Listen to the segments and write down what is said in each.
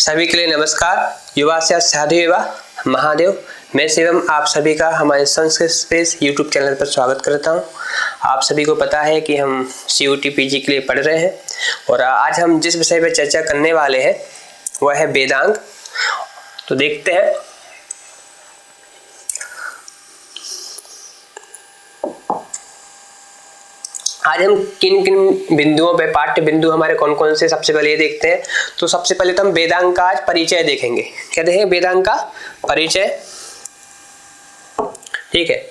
सभी के लिए नमस्कार। युवा से साधु युवा महादेव, मैं शिवम आप सभी का हमारे संस्कृत स्पेस यूट्यूब चैनल पर स्वागत करता हूं। आप सभी को पता है कि हम CUT PG के लिए पढ़ रहे हैं और आज हम जिस विषय पर चर्चा करने वाले हैं वह है वेदांग। तो देखते हैं आज हम किन किन बिंदुओं पे, पाठ्य बिंदु हमारे कौन कौन से, सबसे पहले ये देखते हैं। तो सबसे पहले तो हम वेदांग का आज परिचय देखेंगे। क्या देखेंगे? वेदांग का परिचय, ठीक है।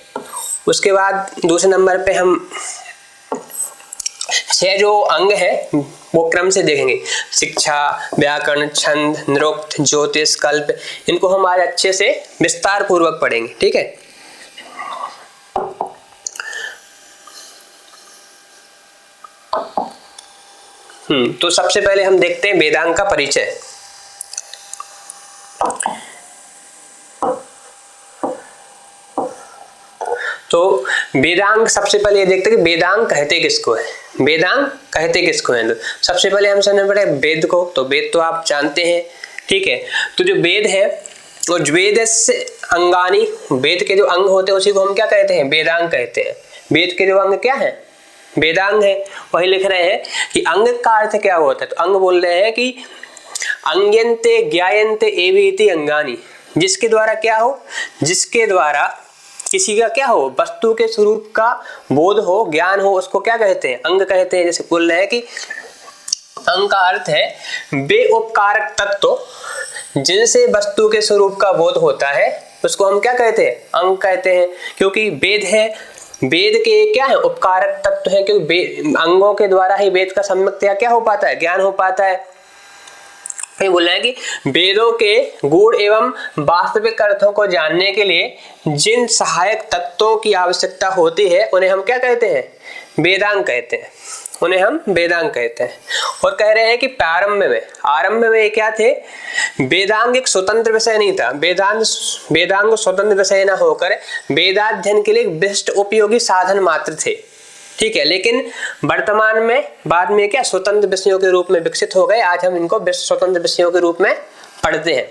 उसके बाद दूसरे नंबर पे हम 6 जो अंग है वो क्रम से देखेंगे। शिक्षा, व्याकरण, छंद, निरुक्त, ज्योतिष, कल्प, इनको हम आज अच्छे से विस्तार पूर्वक पढ़ेंगे, ठीक है। तो सबसे पहले हम देखते हैं वेदांग का परिचय। तो वेदांग, सबसे पहले ये देखते हैं कि वेदांग कहते किसको है। वेदांग कहते किसको है? सबसे पहले हम समझना पड़ेगा वेद को। तो वेद तो आप जानते हैं, ठीक है। तो जो वेद है वो वेद से अंगानी, वेद के जो अंग होते हैं उसी को हम क्या कहते हैं? वेदांग कहते हैं। वेद के जो अंग क्या है? वेदांग है। वही लिख रहे हैं कि अंग का अर्थ क्या होता है। तो अंग बोल रहे हैं कि अंग्यन्ते ज्ञायन्ते एवेति अंगानि, जिसके द्वारा क्या हो, जिसके द्वारा किसी का क्या हो, वस्तु के स्वरूप का बोध हो, ज्ञान हो, उसको क्या कहते हैं? अंग कहते हैं। जैसे बोल रहे हैं कि अंग का अर्थ है वे उपकारक तत्व जिनसे वस्तु के स्वरूप का बोध होता है, उसको हम क्या कहते हैं? अंग कहते हैं। क्योंकि वेद है, वेद के क्या है? उपकारक तत्व है, क्योंकि अंगों के द्वारा ही वेद का सम्यक्तया क्या हो पाता है? ज्ञान हो पाता है। फिर बोल रहे हैं कि वेदों के गूढ़ एवं वास्तविक अर्थों को जानने के लिए जिन सहायक तत्वों की आवश्यकता होती है उन्हें हम क्या कहते हैं? वेदांग कहते हैं। उन्हें हम वेदांग कहते हैं। और कह रहे हैं कि आरंभ में क्या थे? वेदांग एक स्वतंत्र विषय नहीं था। वेदांग स्वतंत्र विषय न होकर वेदाध्ययन के लिए विशिष्ट उपयोगी साधन मात्र थे, ठीक है। लेकिन वर्तमान में, बाद में क्या स्वतंत्र विषयों के रूप में विकसित हो गए। आज हम इनको स्वतंत्र विषयों के रूप में पढ़ते हैं।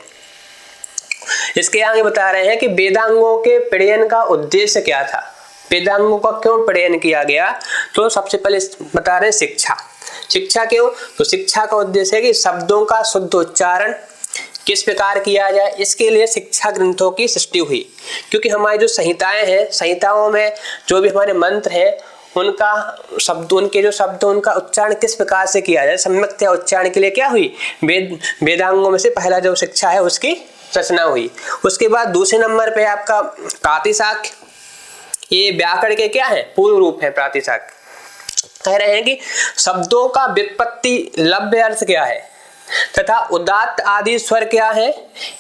इसके आगे बता रहे हैं कि वेदांगों के पढ़यन का उद्देश्य क्या था, वेदांगों का क्यों पढ़यन किया गया। तो सबसे पहले बता रहे हैं शिक्षा। शिक्षा क्यों? तो शिक्षा का उद्देश्य है कि शब्दों का शुद्ध उच्चारण किस प्रकार किया जाए, इसके लिए शिक्षा ग्रंथों की सृष्टि हुई। क्योंकि हमारी जो संहिताएं हैं, संहिताओं में जो भी हमारे मंत्र हैं उनका शब्द, उनके जो शब्द, उनका उच्चारण किस प्रकार से किया जाए, सम्यक्तया उच्चारण के लिए क्या हुई? वेदांगों में से पहला जो शिक्षा है उसकी रचना हुई। उसके बाद दूसरे नंबर पे आपका प्रातिशाख्य। ये व्याकरण के क्या है? पूर्व रूप है प्रातिशाख्य। कह रहे हैं कि शब्दों का व्युत्पत्ति लव्य अर्थ क्या है तथा उदात्त आदि स्वर क्या है,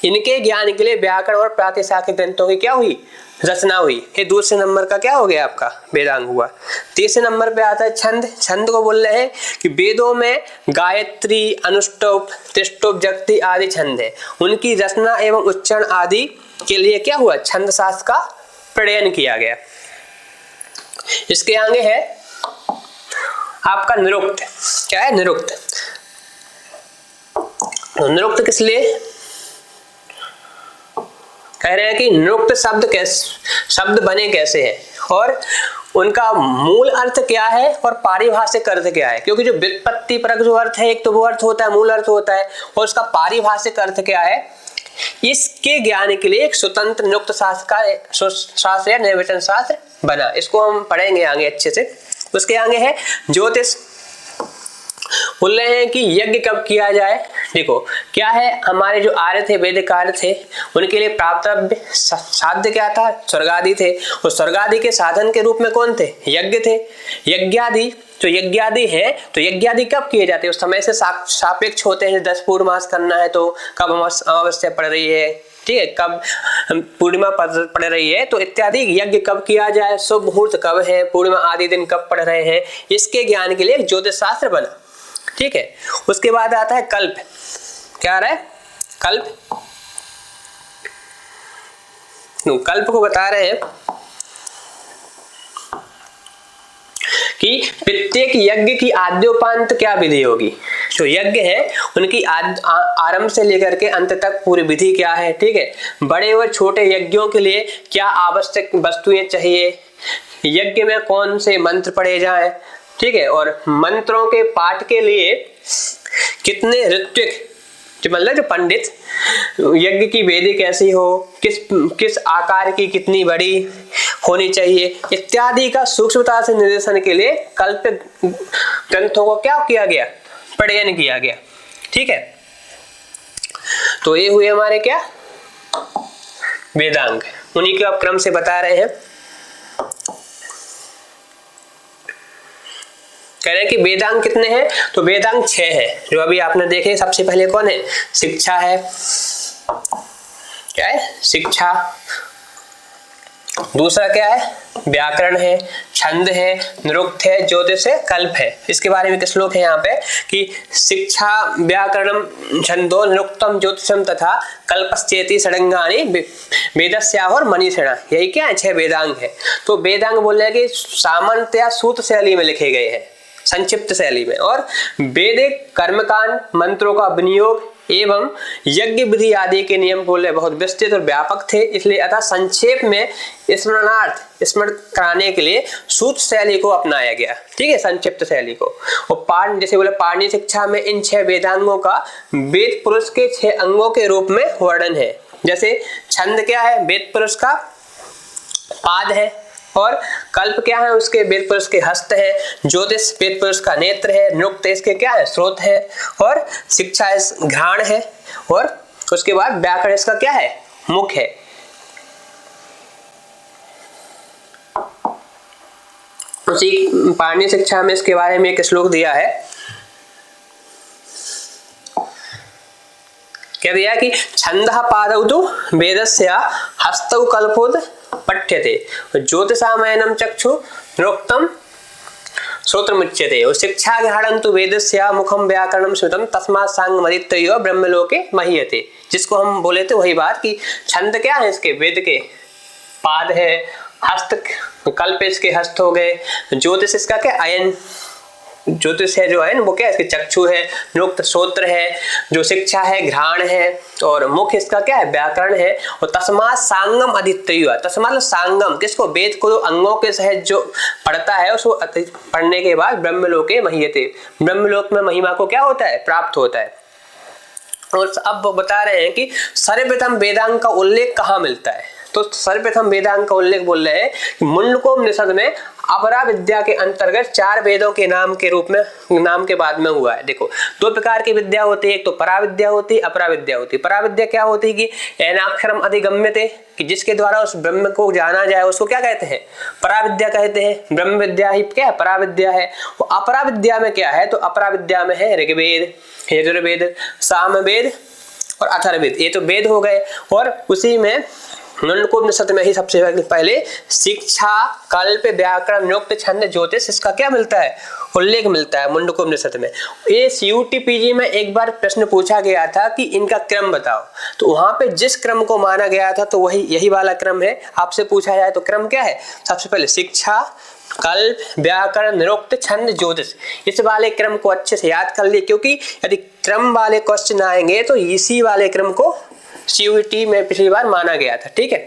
इनके ज्ञान के लिए व्याकरण और प्रातिशाख्य ग्रंथों की क्या हुई? रचना हुई। ये दूसरे नंबर का क्या हो गया? आपका वेदांग हुआ। तीसरे नंबर पे आता है छंद। छंद को बोल रहे हैं कि वेदों में गायत्री, अनुष्टुप, त्रिष्टुप, जगति आदि छंद है। उनकी रचना एवं उच्चारण आदि के लिए क्या हुआ? छंद शास्त्र का पढ़यन किया गया। इसके आगे है आपका निरुक्त। क्या है? निरुक्त। तो निरुक्त किस लिए? कह रहे हैं कि निरुक्त शब्द बने कैसे हैं और उनका मूल अर्थ क्या है और पारिभाषिक अर्थ क्या है। क्योंकि जो व्युत्पत्ति परक जो अर्थ है, एक तो वो अर्थ होता है, मूल अर्थ होता है, और उसका पारिभाषिक अर्थ क्या है, इसके ज्ञान के लिए एक स्वतंत्र निरुक्त शास्त्र या निर्वचन शास्त्र बना। इसको हम पढ़ेंगे आगे अच्छे से। उसके आगे है ज्योतिष। बोल रहे हैं कि यज्ञ कब किया जाए। देखो क्या है, हमारे जो आर्य थे, वैदिक आर्य थे, उनके लिए प्राप्तव्य साध्य क्या था? स्वर्गादि थे। और स्वर्गादि के साधन के रूप में कौन थे? यज्ञ थे। यज्ञादि जो यज्ञादि है, तो यज्ञादि कब किए जाते हैं? उस समय से सापेक्ष होते हैं। 10 पूर्णमास करना है तो कब अमावस्या पड़ रही है, ठीक है, कब पूर्णिमा पड़ रही है, तो इत्यादि यज्ञ कब किया जाए, शुभ मुहूर्त कब है, पूर्णिमा आदि दिन कब पड़ रहे हैं, इसके ज्ञान के लिए ज्योतिष शास्त्र बना, ठीक है। उसके बाद आता है कल्प। क्या आ रहा है? कल्प। कल्प को बता रहे हैं कि प्रत्येक यज्ञ की आद्योपांत क्या विधि होगी। जो यज्ञ है उनकी आरंभ से लेकर के अंत तक पूरी विधि क्या है, ठीक है। बड़े और छोटे यज्ञों के लिए क्या आवश्यक वस्तुएं चाहिए, यज्ञ में कौन से मंत्र पढ़े जाएं, ठीक है, और मंत्रों के पाठ के लिए कितने ऋत्विक, मतलब जो पंडित, यज्ञ की वेदी कैसी हो, किस आकार की कितनी बड़ी होनी चाहिए इत्यादि का सूक्ष्मता से निर्देशन के लिए कल्पित ग्रंथों को क्या किया गया, पठन किया गया, ठीक है। तो ये हुए हमारे क्या वेदांग, उन्हीं के आप क्रम से बता रहे हैं। कह रहे हैं कि वेदांग कितने हैं, तो वेदांग 6 है जो अभी आपने देखे। सबसे पहले कौन है, शिक्षा है, क्या है, शिक्षा। दूसरा क्या है, व्याकरण है, छंद है, निरुक्त है, ज्योतिष है, कल्प है। इसके बारे में श्लोक है यहाँ पे कि शिक्षा व्याकरणम छंदो निरुक्तम ज्योतिषम तथा कल्पश्चेति षडंगानि वेदस्याहुर मनीषिणः, यही क्या है 6 वेदांग है। तो वेदांग बोल रहे हैं कि सामान्यतया सूत्र शैली में लिखे गए हैं, संक्षिप्त शैली में, और वैदिक कर्मकांड मंत्रों का विनियोग एवं यज्ञ विधि आदि के नियम बोले बहुत विस्तृत और व्यापक थे, इसलिए अतः संक्षेप में स्मरण कराने के लिए सूत्र शैली को अपनाया गया, ठीक है, संक्षिप्त शैली को। और जैसे बोले पाणिनि शिक्षा में इन 6 वेदांगों का वेद पुरुष के 6 अंगों के रूप में वर्णन है। जैसे छंद क्या है, वेद पुरुष का पाद है, और कल्प क्या है, उसके वेद पुरुष के हस्त है, ज्योतिष वेद पुरुष का नेत्र है, निरुक्त इसके क्या है, स्रोत है, और शिक्षा इस घ्राण है, और उसके बाद व्याकरण इसका क्या है, मुख है। उसी पाणिनि शिक्षा में इसके बारे में एक श्लोक दिया है, क्या दिया कि छंदः पादौ तु वेदस्य हस्तौ कल्पोद पठ्यते ज्योतिषामयनं चक्षु निरुक्तम श्रोत्रमुच्यते और शिक्षा ग्रहणं तु वेदस्य मुखम व्याकरणं स्मृतं तस्मात् सांगमदित्ययो ब्रह्मलोके महीयते। जिसको हम बोले थे वही बात कि छंद क्या है, इसके वेद के पाद है, हस्त कल्प इसके हस्त हो गए, ज्योतिष इसका क्या अयन, ज्योतिष है जो है वो क्या है, इसके चक्षु है, निरुक्त श्रोत्र है, जो शिक्षा है घ्राण है, और मुख इसका क्या है, व्याकरण है। और तस्मात् सांगम अधीत्य, तस्मात् सांगम किसको, वेद को अंगों के सहित जो पढ़ता है उसको पढ़ने के बाद ब्रह्मलोके महीयते, ब्रह्मलोक में महिमा को क्या होता है, प्राप्त होता है। और अब बता रहे हैं कि सर्वप्रथम वेदांग का उल्लेख कहाँ मिलता है, तो सर्वप्रथम वेदांग का उल्लेख बोल रहे हैं कि मुंडकोपनिषद में अपरा विद्या के अंतर्गत 4 वेदों के नाम के रूप में, नाम के बाद में हुआ है। देखो 2 प्रकार की विद्या होती है, एक तो पराविद्या होती है, अपरा विद्या होती है। पराविद्या क्या होती है कि एनाक्षरम अधिगम्यते, कि जिसके द्वारा उस ब्रह्म को जाना जाए उसको क्या कहते हैं, पराविद्या कहते हैं। ब्रह्म विद्या ही क्या है, पराविद्या है। अपरा विद्या में क्या है, तो अपरा विद्या में है ऋग्वेद, यजुर्वेद, सामवेद और अथर्ववेद, ये तो वेद हो गए। और उसी में मुंडकोपनिषद में ही सबसे पहले शिक्षा, कल्प, व्याकरण, निरुक्त, छंद, ज्योतिष इसका क्या मिलता है, उल्लेख मिलता है मुंडकोपनिषद में। ये CUT-PG में एक बार प्रश्न पूछा गया था कि इनका क्रम बताओ, तो वहां पे जिस क्रम को माना गया था तो वही यही वाला क्रम है। आपसे पूछा जाए तो क्रम क्या है, सबसे पहले शिक्षा, कल्प, व्याकरण, निरुक्त, छंद, ज्योतिष, इस वाले क्रम को अच्छे से याद कर लिए, क्योंकि यदि क्रम वाले क्वेश्चन आएंगे तो इसी वाले क्रम को CUT में पिछली बार माना गया था, ठीक है।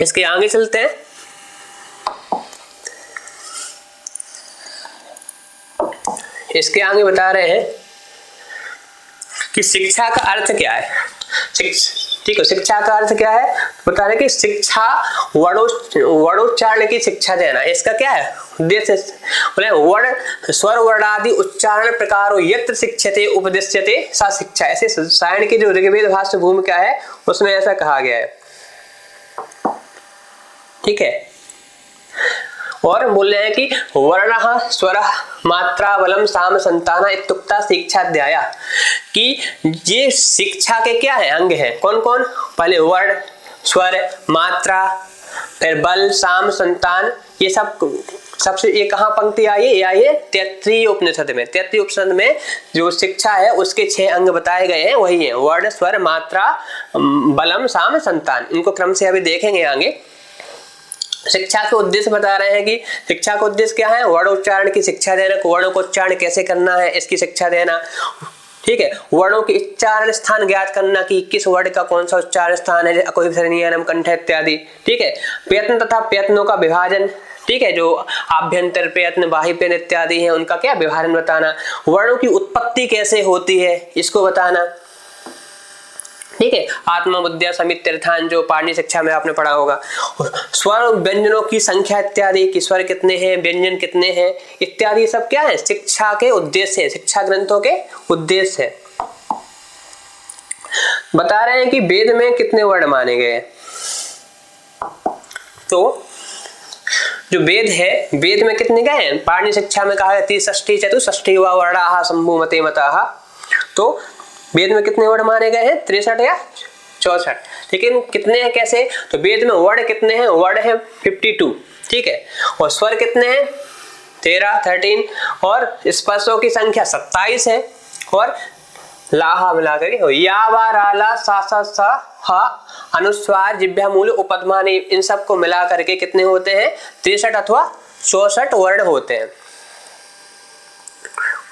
इसके आगे चलते हैं। इसके आगे बता रहे हैं कि शिक्षा का अर्थ क्या है, ठीक है, शिक्षा का अर्थ क्या है, बता रहे कि शिक्षा वर्णोच्चारण की शिक्षा देना, इसका क्या है उद्देश्य, बोले वर्ण स्वर वर्णादि उच्चारण प्रकारो यत्र शिक्षते उपदिश्यते सा शिक्षा। ऐसे सायण की जो ऋग्वेद भाष्य भूमिका है उसमें ऐसा कहा गया है, ठीक है। और बोल रहे हैं कि वर्ण स्वर मात्रा बलम साम संताना इत्युक्ता शिक्षाध्याया, कि ये शिक्षा के क्या है, अंग है। कौन कौन, पहले वर्ण, स्वर, मात्रा, फिर बल, साम, संतान, ये सब सबसे ये कहाँ पंक्ति आई है, ये आई है तैत्तिरीय उपनिषद में। तैत्तिरीय उपनिषद में जो शिक्षा है उसके 6 अंग बताए गए हैं, वही है वर्ण, स्वर, मात्रा, बलम, साम, संतान। इनको क्रम से अभी देखेंगे आगे। शिक्षा के उद्देश्य बता रहे हैं कि शिक्षा का उद्देश्य क्या है, वर्ण उच्चारण की शिक्षा देना, वर्णों को उच्चारण कैसे करना है इसकी शिक्षा देना, ठीक है। वर्णों के उच्चारण स्थान ज्ञात करना कि किस वर्ण का कौन सा उच्चारण स्थान है, अकुशनियनम कंठ इत्यादि, ठीक है। प्रयत्न तथा प्रयत्नों का विभाजन, ठीक है, जो आभ्यंतर प्रयत्न बाह्य प्रयत्न इत्यादि हैं उनका क्या विभाजन बताना, वर्णों की उत्पत्ति कैसे होती है इसको बताना, ठीक है। आत्मविद्या समित तीर्थान जो पाणिनि शिक्षा में आपने पढ़ा होगा। स्वर व्यंजनों की संख्या इत्यादि कि स्वर कितने हैं, व्यंजन कितने हैं इत्यादि सब क्या है, शिक्षा के उद्देश्य है, शिक्षा ग्रंथों के उद्देश्य है। बता रहे हैं कि वेद में कितने वर्ण माने गए हैं। तो जो वेद है, वेद में कितने गए हैं, पाणिनि शिक्षा में कहा है 33 चतुष्षष्टि वा वर्णाः शंभु मते मताः। तो वेद में कितने वर्ण माने गए हैं, 63 या 64, लेकिन कितने हैं कैसे, तो वेद में वर्ण कितने हैं, वर्ण है 52, ठीक है। और स्वर कितने हैं 13 और स्पर्शों की संख्या 27 है और लाहा मिलाकर के या वा राला सा सा सा हा अनुस्वार जिह्वा मूल उपपद्मानी, इन सब को मिला करके कितने होते हैं 63 अथवा 64 वर्ण होते हैं।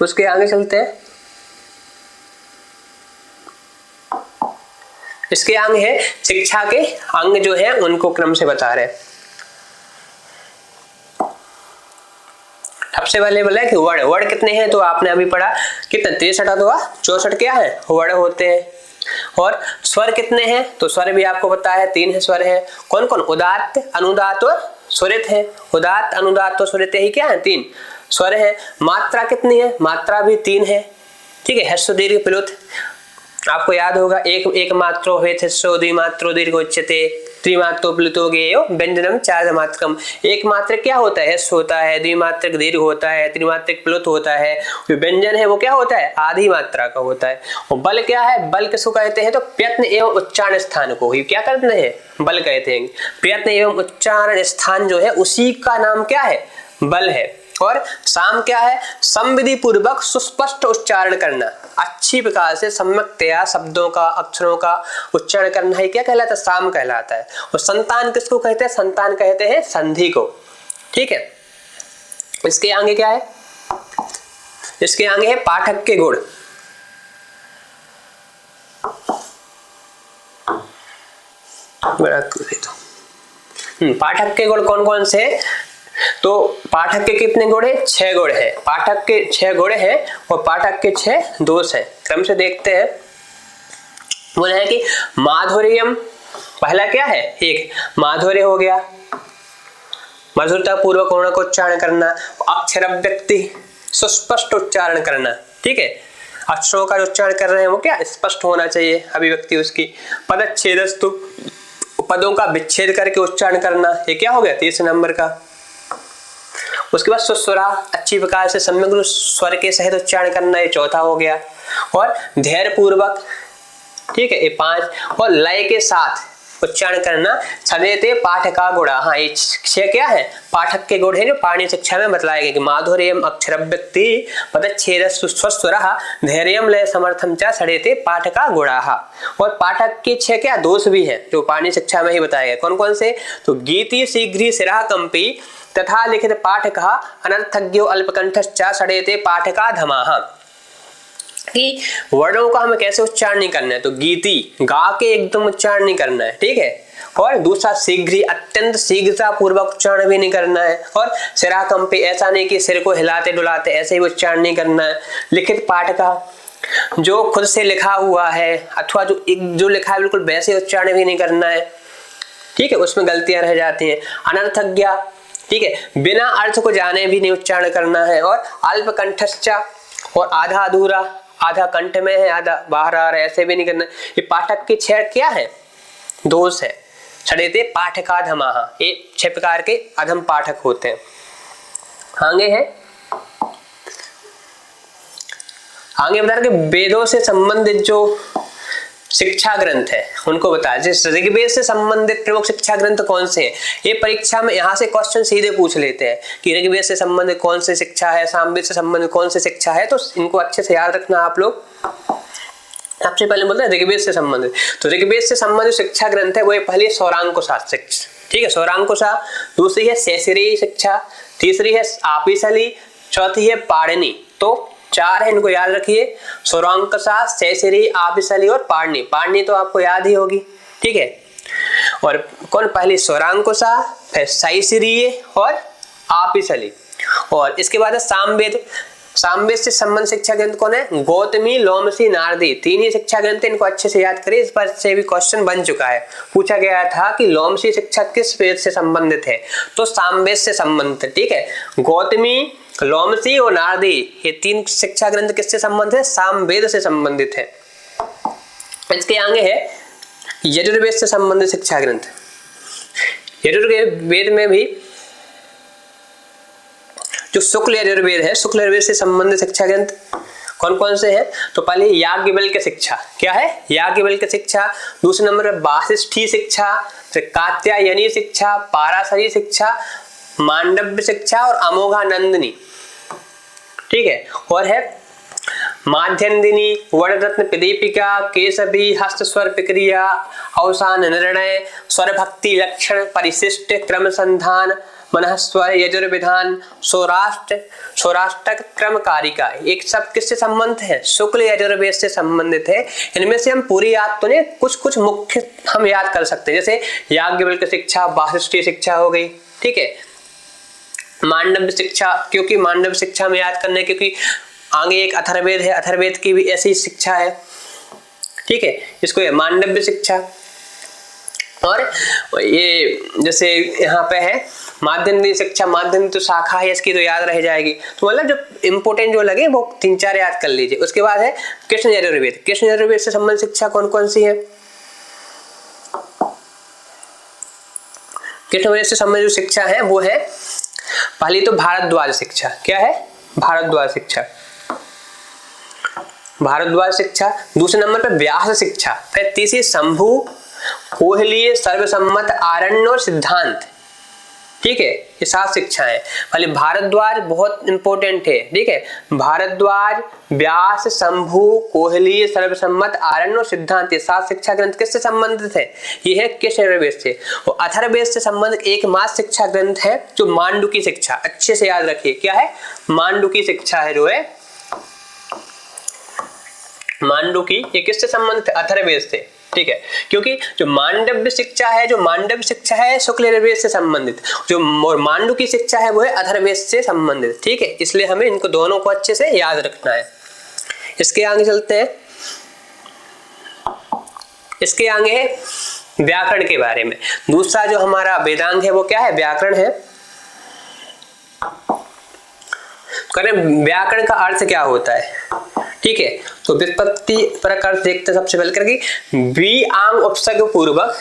उसके आगे चलते हैं, इसके अंग है शिक्षा के अंग जो है उनको क्रम से बता रहे हैं। सबसे पहले बोला कि वर्ण, वर्ण कितने हैं तो आपने अभी पढ़ा कितने 63 अथवा 64 क्या है वर्ण होते हैं। और स्वर कितने हैं तो स्वर भी आपको पता है 3 है स्वर है, कौन कौन, उदात्त अनुदात्त और स्वरित है। उदात्त अनुदात्त और स्वरित ही क्या है 3 स्वर है। मात्रा कितनी है, मात्रा भी 3 है, ठीक है। ह्रस्व दीर्घ प्लुत आपको याद होगा, एक मात्रो हेत ह्रस्व द्विमात्रो दीर्घ उच्यते त्रिमात्रो प्लुतो गेयो व्यंजनम चार मात्रकम। एक मात्र क्या होता है, ह्रस्व होता है, द्विमात्रक दीर्घ होता है, त्रिमात्रक प्लुत होता है। व्यंजन है वो क्या होता है, आधी मात्रा का होता है। और बल क्या है, बल किसको कहते हैं तो प्रयत्न एवं उच्चारण स्थान को ही क्या करते हैं, बल कहते हैं। प्रयत्न एवं उच्चारण स्थान जो है उसी का नाम क्या है, बल है। और साम क्या है, संविधि पूर्वक सुस्पष्ट उच्चारण करना, अच्छी प्रकार से सम्यक्तया शब्दों का अक्षरों का उच्चारण करना ही क्या कहलाता है, साम कहलाता है। और संतान किसको कहते हैं, संतान कहते हैं संधि को, ठीक है। इसके आगे क्या है, इसके आगे है पाठक के गुण। पाठक के गुण कौन कौन से, तो पाठक के कितने गुण है, 6 गुण है। पाठक के 6 गुण है और पाठक के 6 दोष है। क्रम से देखते हैं, बोला है कि माधुर्यम पहला क्या है, एक माधुर्य हो गया, मधुरता पूर्वक वर्ण को उच्चारण करना। अक्षर व्यक्ति सुस्पष्ट उच्चारण करना, ठीक है। अक्षरों का उच्चारण कर रहे हैं वो क्या स्पष्ट होना चाहिए अभिव्यक्ति उसकी। पदच्छेदस्तु पदों का विच्छेद करके उच्चारण करना, ये क्या हो गया 30 नंबर का। उसके बाद सुस्वरा अच्छी प्रकार से सम्यक स्वर के सहित उच्चारण करना, ये चौथा हो गया। और धैर्य पूर्वक, ठीक है, ये 5। और लय के साथ उच्चारण करना, सदेते पाठ का गुणा, हाँ ये 6 क्या है पाठक के गुण है जो पाणिनि शिक्षा में बतलाए गए कि माधुर्यम अक्षर व्यक्ति पदच्छेदस्तु स्वस्वरः धैर्यम लय समर्थम च सदेते पाठ का गुणा। और पाठक के 6 क्या दोष भी है जो पाणिनि शिक्षा में ही बताए गए, कौन कौन से, तो गीति शीघ्र शिरा कंपी तथा लिखित पाठकः अनर्थज्ञो अल्पकंठश्च सडेते पाठका धमाः। कि वर्णों का हमें कैसे उच्चारण नहीं करना है, तो गीति गा के एकदम उच्चारण नहीं करना है, ठीक है। और दूसरा शीघ्र अत्यंत शीघ्रता पूर्वक उच्चारण भी नहीं करना है। और सिरा कंपे ऐसा नहीं कि सिर को हिलाते डुलाते ऐसे ही उच्चारण नहीं करना है। लिखित पाठका जो खुद से लिखा हुआ है अथवा जो लिखा है बिल्कुल वैसे उच्चारण भी नहीं करना है, ठीक है, उसमें गलतियां रह जाती हैं। अनर्थज्ञ, ठीक है, बिना अर्थ को जाने भी नहीं उच्चारण करना है। और अल्पकंठश्च और आधा अधूरा, आधा कंठ में है आधा बाहर आ रहा है ऐसे भी नहीं करना। ये पाठक के 6 क्या है दोष है। सडेते पाठकाधमाः, ये 6 प्रकार के अधम पाठक होते हैं। आगे है, आगे बता रहे कि वेदों से संबंधित जो शिक्षा ग्रंथ है उनको बताया। जैसे ऋग्वेद से संबंधित प्रमुख शिक्षा ग्रंथ कौन से हैं, ये परीक्षा में यहाँ से क्वेश्चन सीधे पूछ लेते हैं कि ऋग्वेद से संबंधित कौन सी शिक्षा है, सामवेद से संबंधित कौन सी शिक्षा है। तो इनको अच्छे से याद रखना आप लोग। सबसे पहले बोलते हैं ऋग्वेद से संबंधित, तो ऋग्वेद से संबंधित शिक्षा ग्रंथ है वो पहले सौरांग को शास्त्र ठीक है, स्वरांकुशा। दूसरी है सैसिरी शिक्षा, तीसरी है आपिशली, चौथी है पाणिनि। तो 4 है, इनको याद रखिए, स्वरांकुशा, सैसिरी, आपिशली और पाणिनि। पाणिनि तो आपको याद ही होगी, ठीक है। और कौन, पहली स्वरांकुशा, फिर सैसिरी और आपिशली, और इसके बाद है सामवेद। सामवेद से संबंध शिक्षा ग्रंथ कौन है, गौतमी, लोमसी, नारदी। 3 ही शिक्षा ग्रंथ, इनको अच्छे से याद करिए, इस पर से भी क्वेश्चन बन चुका है। पूछा गया था कि लोमसी शिक्षा किस वेद से संबंधित है, तो सामवेद से संबंधित है, ठीक है। गौतमी, लोमसी और नारदी, ये 3 शिक्षा ग्रंथ किससे संबंधित है, सामवेद से संबंधित है। इसके आगे है यजुर्वेद से संबंधित शिक्षा ग्रंथ। यजुर्वेद में भी जो शुक्ल यजुर्वेद है, शुक्ल यजुर्वेद से संबंधित शिक्षा ग्रंथ कौन कौन से हैं, तो पहले याज्ञवल्क्य शिक्षा, क्या है, याज्ञवल्क्य शिक्षा। दूसरे नंबर पर वासिष्ठी शिक्षा, फिर कात्यायनी शिक्षा, पाराशरी शिक्षा, मांडव्य शिक्षा और अमोघानंदिनी, ठीक है। और है माध्यन्दिनी, वर्णरत्न प्रदीपिका, केशभी, हस्त स्वर प्रक्रिया, अवसान निर्णय, स्वर भक्ति लक्षण, परिशिष्ट, क्रम संधान, मनः स्वर यजुर्विधान, सौराष्ट्र क्रम कारिका। एक सब किससे संबंधित है, शुक्ल यजुर्वेद से संबंधित है। इनमें से हम पूरी याद तो नहीं, कुछ कुछ मुख्य हम याद कर सकते हैं, जैसे याज्ञवल्क्य शिक्षा, वासिष्ठी शिक्षा हो गई, ठीक है। मांडव्य शिक्षा, क्योंकि मांडव्य शिक्षा में याद करने, क्योंकि आगे एक अथर्ववेद है, अथर्ववेद की भी ऐसी शिक्षा है, ठीक है, इसको ये मांडव्य शिक्षा। और ये जैसे यहाँ पे है माध्यन्दिनी शिक्षा, माध्यन्दिनी तो शाखा है, इसकी तो याद रह जाएगी। तो मतलब जो इंपोर्टेंट जो लगे वो 3-4 याद कर लीजिए। उसके बाद है कृष्ण यजुर्वेद। कृष्ण यजुर्वेद से संबंधित शिक्षा कौन कौन सी है, कृष्ण यजुर्वेद से संबंधित जो शिक्षा है वो है पहली तो भारद्वाज शिक्षा, क्या है, भारद्वाज शिक्षा, भारद्वाज शिक्षा। दूसरे नंबर पे व्यास शिक्षा, फिर तीसरी शंभु, कोहलीय, सर्वसम्मत, आरण्य और सिद्धांत, ठीक है। ये 7 शिक्षाएं। पहले भारद्वाज बहुत इंपॉर्टेंट है, ठीक है, भारद्वाज, व्यास, शंभु, कोहलीय, सर्वसम्मत, आरण्य और सिद्धांत, ये 7 शिक्षा ग्रंथ किससे संबंधित है, ये है कृष्ण यजुर्वेद से। और अथर्ववेद से संबंधित एकमात्र शिक्षा ग्रंथ है जो मांडुकी शिक्षा, अच्छे से याद रखिए, क्या है, मांडुकी शिक्षा है, जो है मांडुकी, ये किससे संबंधित है, अथर्ववेद से, ठीक है। क्योंकि जो मांडव्य शिक्षा है, जो मांडव्य शिक्षा है शुक्ल यजुर्वेद से संबंधित, जो मांडुकी शिक्षा है वो है अथर्ववेद से संबंधित, ठीक है। इसलिए हमें इनको दोनों को अच्छे से याद रखना है। इसके आगे चलते हैं, इसके आगे है व्याकरण के बारे में। दूसरा जो हमारा वेदांग है वो क्या है, व्याकरण है। करें व्याकरण का अर्थ क्या होता है, ठीक है। तो व्युत्पत्ति परक अर्थ देखते हैं सबसे पहले करके वी आंग उपसर्ग पूर्वक,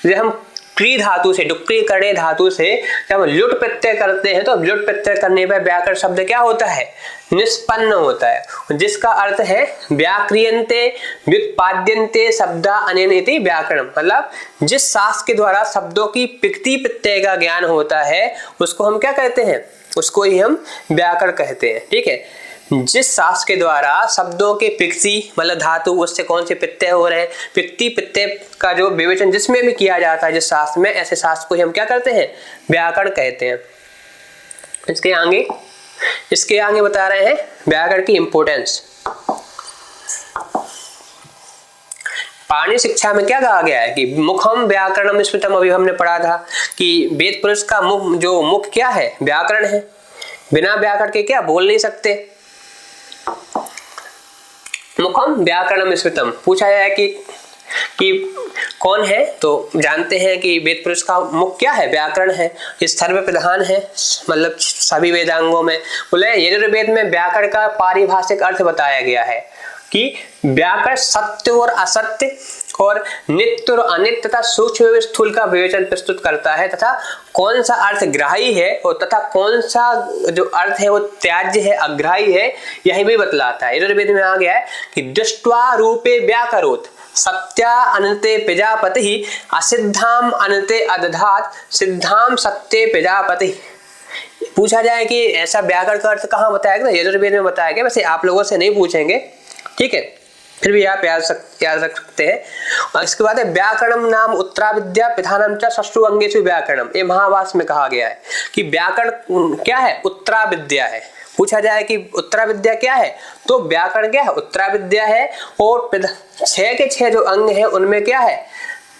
जब हम क्री धातु से, डुक्री करणे धातु से जब लुट प्रत्यय करते हैं तो लुट प्रत्यय करने पर व्याकरण शब्द क्या होता है, निष्पन्न होता है, जिसका अर्थ है व्याक्रियन्ते व्युत्पाद्यन्ते शब्दा अनेन इति व्याकरण। मतलब जिस शास्त्र के द्वारा शब्दों की पिक्ति प्रत्यय का ज्ञान होता है उसको हम क्या कहते हैं, उसको ही हम व्याकरण कहते हैं, ठीक है। जिस शास्त्र के द्वारा शब्दों के पिक्ति मतलब धातु उससे कौन से प्रत्यय हो रहे हैं, पिक्ति प्रत्यय का जो विवेचन जिसमें भी किया जाता है जिस शास्त्र में, ऐसे शास्त्र को ही हम क्या करते हैं, व्याकरण कहते हैं। इसके आगे बता रहे हैं व्याकरण की इंपोर्टेंस। पाणिनि शिक्षा में क्या कहा गया है कि मुखम व्याकरणम स्मृतम, अभी हमने पढ़ा था कि वेद पुरुष का मुख क्या है, व्याकरण है। बिना व्याकरण के क्या बोल नहीं सकते। मुखम व्याकरणम स्मृतम, पूछा है कि कौन है, तो जानते हैं कि वेद पुरुष का मुख क्या है, व्याकरण है। इस सर्व प्रधान है, मतलब सभी वेदांगों में। बोले यजुर्वेद में व्याकरण का पारिभाषिक अर्थ बताया गया है कि व्याकरण सत्य और असत्य और नित्य और अनित्य तथा सूक्ष्म एवं स्थूल का विवेचन प्रस्तुत करता है, तथा कौन सा अर्थ ग्राही है और तथा कौन सा जो अर्थ है वो त्याज्य है, अग्राही है, यही भी बतलाता है। यजुर्वेद में आ गया है कि दृष्ट्वा रूपे व्याकरोत सत्या अनते प्रजापति असिद्धाम अनते अदधात सिद्धाम सत्ये प्रजापति। पूछा जाए कि ऐसा व्याकरण का अर्थ कहाँ बताया गया, यजुर्वेद में बताया गया। वैसे आप लोगों से नहीं पूछेंगे, ठीक है, फिर भी आप याद रख सकते हैं। और इसके बाद है व्याकरणम नाम उत्तरा विद्या पिधानम च षष्ठु अंगेषु व्याकरणम। ये महाभाष्य में कहा गया है कि व्याकरण क्या है, उत्तरा विद्या है। पूछा जाए कि उत्तरा विद्या क्या है, तो व्याकरण क्या है, उत्तरा विद्या है। और 6 के 6 जो अंग है उनमें क्या है,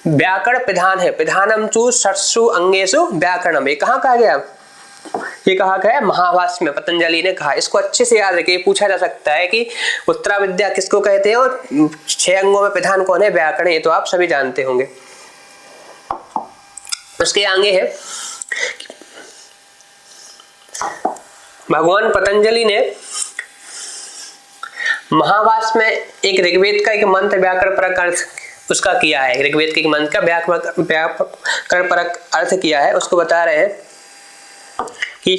व्याकरण प्रधान है। प्रधानम चु षट्सु अंगेषु व्याकरणम। ये कहाँ कहा गया, ये कहा गया है महाभाष्य में, पतंजलि ने कहा। इसको अच्छे से याद रखिए, पूछा जा सकता है कि उत्तरा विद्या किसको कहते हैं और 6 अंगों में प्रधान कौन है, व्याकरण। ये तो आप सभी जानते होंगे। उसके आगे है भगवान पतंजलि ने महाभाष्य में एक ऋग्वेद का एक मंत्र व्याकरण परक अर्थ उसका किया है। ऋग्वेद के एक मंत्र का व्याकरण परक अर्थ किया है। उसको बता रहे हैं कि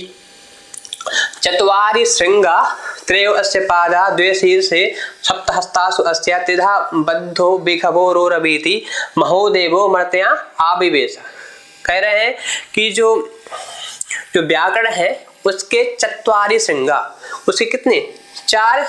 चत्वारि श्रृंगा त्रयो अस्य पादा द्वे शीर्षे सप्तहस्तासु अस्या त्रिधा बद्धो बिखवो रोरवीति महोदेवो मर्त्या आविवेश। कह रहे हैं कि जो व्याकरण है उसके चत्वारि श्रृंगा, उसके कितने 4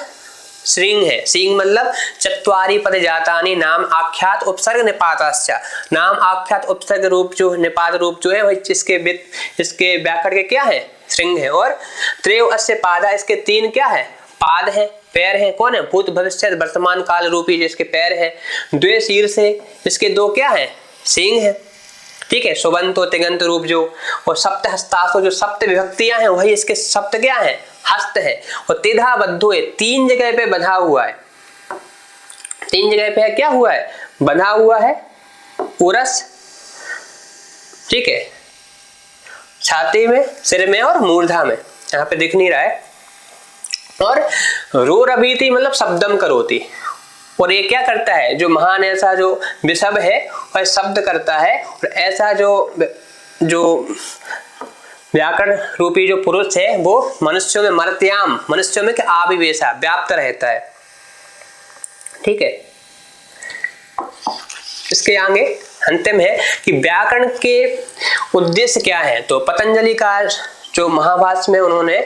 श्रृंग है। श्रृंग मतलब चत्वारि पद जातानि नाम आख्यात उपसर्ग निपातश्च। नाम आख्यात उपसर्ग रूप जो निपात रूप जो है वही इसके व्याकरण के क्या है, श्रृंग है। और त्रयो अस्य पादा, इसके 3 क्या है, पाद है, पैर है। कौन है, भूत भविष्य वर्तमान काल रूपी जिसके पैर है। द्वे शीर्ष है, इसके 2 क्या है, सींग है। ठीक है, सुबंतो तिगंत रूप जो। और सप्त हस्तासो, जो सप्त विभक्तियां हैं वही इसके सप्त क्या है, हस्त है। और तिधा बद्धो है, 3 जगह पे बंधा हुआ है। 3 जगह पे क्या हुआ है, बंधा हुआ है। उरस, ठीक है, छाती में, सिर में और मूर्धा में, यहाँ पे दिख नहीं रहा है। और रोरवीति मतलब शब्दम करोति। और ये क्या करता है, जो महान ऐसा जो विषभ है वह शब्द करता है। और ऐसा जो व्याकरण रूपी जो पुरुष है वो मनुष्यों में मर्त्याम, मनुष्यों में क्या आविवेशा, व्याप्त रहता है। ठीक है, इसके आगे अंतिम है कि व्याकरण के उद्देश्य क्या है। तो पतंजलि का जो महाभाष्य में उन्होंने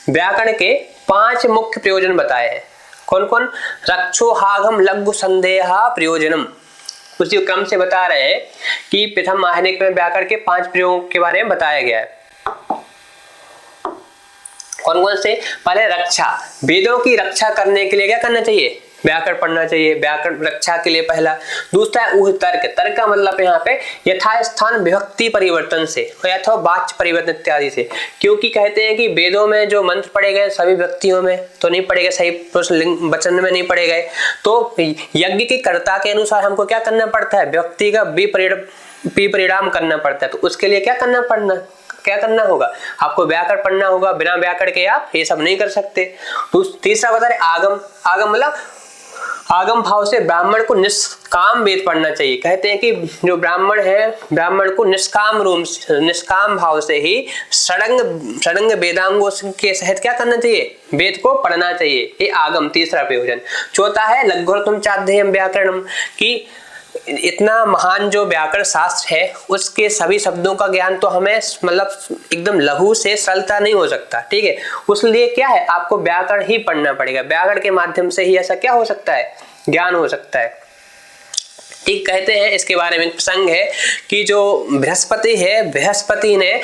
व्याकरण के 5 मुख्य प्रयोजन बताए हैं। कौन कौन, रक्षोहागम लघु संदेह प्रयोजनम। उसी क्रम से बता रहे हैं कि प्रथम माहनिक में व्याकरण के 5 प्रयोग के बारे में बताया गया है। कौन कौन से, पहले रक्षा, वेदों की रक्षा करने के लिए क्या करना चाहिए, व्याकरण पढ़ना चाहिए। व्याकरण रक्षा के लिए पहला। दूसरा है ऊह तर्क। तर्क का मतलब यहाँ पे यथास्थान विभक्ति परिवर्तन से अथवा वाच्य परिवर्तन इत्यादि से। क्योंकि कहते हैं कि वेदों में जो मंत्र पढ़े गए सभी व्यक्तियों में तो नहीं पढ़े गए, सही पुरुष लिंग वचन में नहीं पढ़े गए। तो यज्ञ के कर्ता के अनुसार हमको क्या करना पड़ता है, व्यक्ति का विपरिणाम करना पड़ता है। तो उसके लिए क्या करना होगा, आपको व्याकरण पढ़ना होगा। बिना व्याकरण के आप ये सब नहीं कर सकते। तो तीसरा बता रहे आगम। आगम मतलब आगम भाव से ब्राह्मण को निष्काम वेद पढ़ना चाहिए। कहते हैं कि जो ब्राह्मण है, ब्राह्मण को निष्काम भाव से ही षडंग वेदांगों के सहित क्या करना चाहिए, वेद को पढ़ना चाहिए। ये आगम, तीसरा प्रयोजन। चौथा है लघुरतम चाध्ययम व्याकरणम, कि इतना महान जो व्याकरण शास्त्र है उसके सभी शब्दों का ज्ञान तो हमें मतलब एकदम लघु से सरलता नहीं हो सकता। ठीक है, उसलिए क्या है, आपको व्याकरण ही पढ़ना पड़ेगा। व्याकरण के माध्यम से ही ऐसा क्या हो सकता है, ज्ञान हो सकता है। ठीक, कहते हैं इसके बारे में प्रसंग है कि जो बृहस्पति है, बृहस्पति ने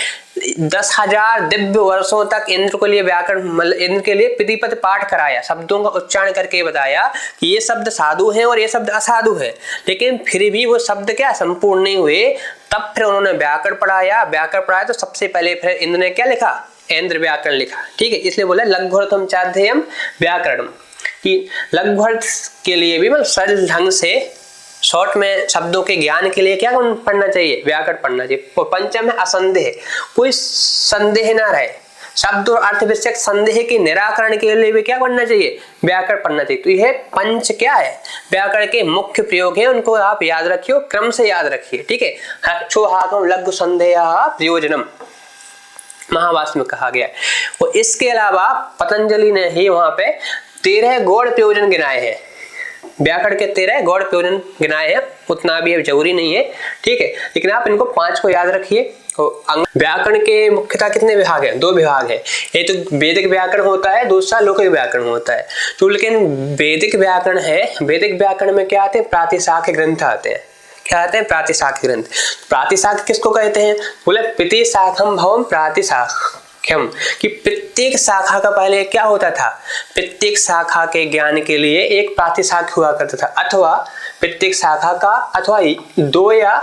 10,000 दिव्य वर्षों तक इंद्र के लिए व्याकरण मतलब इंद्र के लिए प्रतिपद पाठ कराया, शब्दों का उच्चारण करके बताया कि ये शब्द साधु हैं और ये शब्द असाधु है। लेकिन फिर भी वो शब्द क्या संपूर्ण नहीं हुए। तब फिर उन्होंने व्याकरण पढ़ाया। तो सबसे पहले फिर इंद्र ने क्या लिखा, इंद्र व्याकरण लिखा। ठीक है, इसलिए बोला लघुरतम चाध्ययम व्याकरण, कि लघुअर्थ के लिए भी मतलब सरल ढंग से शॉर्ट में शब्दों के ज्ञान के लिए क्या पढ़ना चाहिए, व्याकरण पढ़ना चाहिए। और पंचम है असंदेह, कोई संदेह ना रहे। शब्द और अर्थ विषयक संदेह के निराकरण के लिए भी क्या पढ़ना चाहिए, व्याकरण पढ़ना चाहिए। तो यह पंच क्या है, व्याकरण के मुख्य प्रयोग है, उनको आप याद रखिए, क्रम से याद रखिए। ठीक है, रक्षोहागम लघु संदेह प्रयोजनम महाभाष्य में कहा गया है। और इसके अलावा पतंजलि ने ही वहां पे 13 गौड़ प्रयोजन गिनाए हैं। व्याकरण के 13 गौड़ प्रयोजन गिनाए हैं, उतना भी जरूरी नहीं है। ठीक है, लेकिन आप इनको 5 को याद रखिए। व्याकरण के मुख्यतः कितने विभाग हैं? 2 विभाग हैं। एक तो वैदिक व्याकरण होता है, दूसरा लौकिक व्याकरण होता है। तो लेकिन वैदिक व्याकरण है, वैदिक व्याकरण में क्या आते हैं? प्रातिशाख्य ग्रंथ आते हैं। क्या आते हैं? प्रातिशाख्य ग्रंथ। प्रातिशाख्य किसको कहते हैं? बोले प्रतिशाखम भवम प्रातिशाख्यम, कि प्रत्येक शाखा का पहले क्या होता था? प्रत्येक शाखा के ज्ञान के लिए एक प्रातिशाख्य हुआ करता था, अथवा प्रत्येक शाखा का अथवा 2 या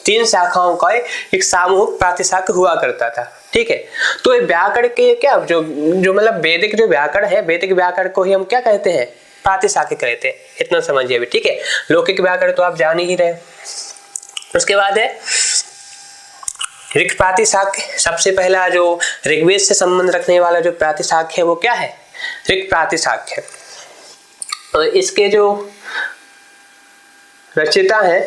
3 शाखाओं का एक सामूहिक प्रातिशाख्य हुआ करता था। ठीक है, तो व्याकरण के क्या जो मतलब वैदिक जो व्याकरण है, वैदिक व्याकरण को ही हम क्या कहते हैं? प्रातिशाख्य कहते हैं। इतना समझिए अभी। ठीक है, लौकिक व्याकरण तो आप जान ही रहे। उसके बाद है ऋक् प्रातिशाख्य। सबसे पहला जो ऋग्वेद से संबंध रखने वाला जो प्रातिशाख्य है वो क्या है? ऋक् प्रातिशाख्य। और इसके जो रचयिता है,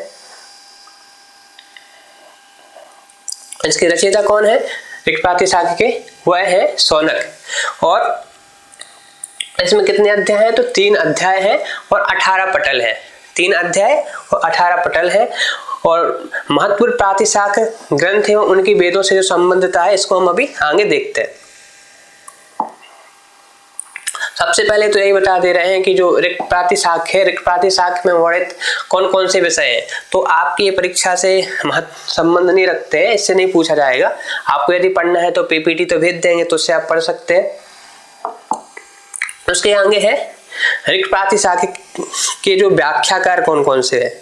इसके रचयिता कौन है ऋक् प्रातिशाख्य के? वह है शौनक। और इसमें कितने अध्याय हैं? तो 3 अध्याय हैं और 18 पटल है। 3 अध्याय और 18 पटल है। और महत्वपूर्ण प्रातिशाख्य ग्रंथ है, उनकी वेदों से जो संबंधता है इसको हम अभी आगे देखते हैं। सबसे पहले तो यही बता दे रहे हैं कि जो ऋक् प्रातिशाख्य है, ऋक् प्रातिशाख्य में वर्णित कौन कौन से विषय हैं। तो आपकी ये परीक्षा से संबंध नहीं रखते हैं, इससे नहीं पूछा जाएगा। आपको यदि पढ़ना है तो पीपीटी तो भेज देंगे, तो उससे आप पढ़ सकते हैं। उसके आगे है ऋक् प्रातिशाख्य के जो व्याख्याकार कौन कौन से है।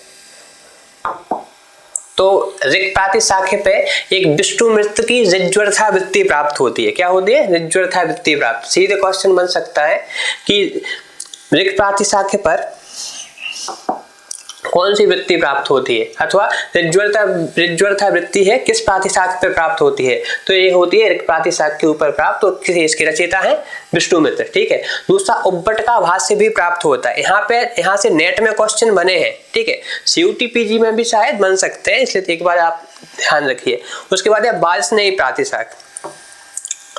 तो ऋक् प्रातिशाख्य पे एक विष्णुमित्र की ऋज्वर्थावृत्ति प्राप्त होती है। क्या होती है? ऋज्वर्थावृत्ति प्राप्त। सीधे क्वेश्चन बन सकता है कि ऋक् प्रातिशाख्य पर कौन सी वृत्ति प्राप्त होती है, अथवा ऋज्वर्थावृत्ति है किस प्रातिशाख्य पर प्राप्त होती है। तो ये होती है ऋक् प्रातिशाख्य के ऊपर प्राप्त, और किसी इसके रचयिता है विष्णुमित्र। ठीक है, दूसरा उब्बटका भाष्य भी प्राप्त होता है। यहाँ से नेट में क्वेश्चन बने हैं। ठीक है, CUT-PG में भी शायद बन सकते हैं, इसलिए एक बार आप ध्यान रखिए। उसके बाद है वाजस्नेयी प्रातिशाख्य।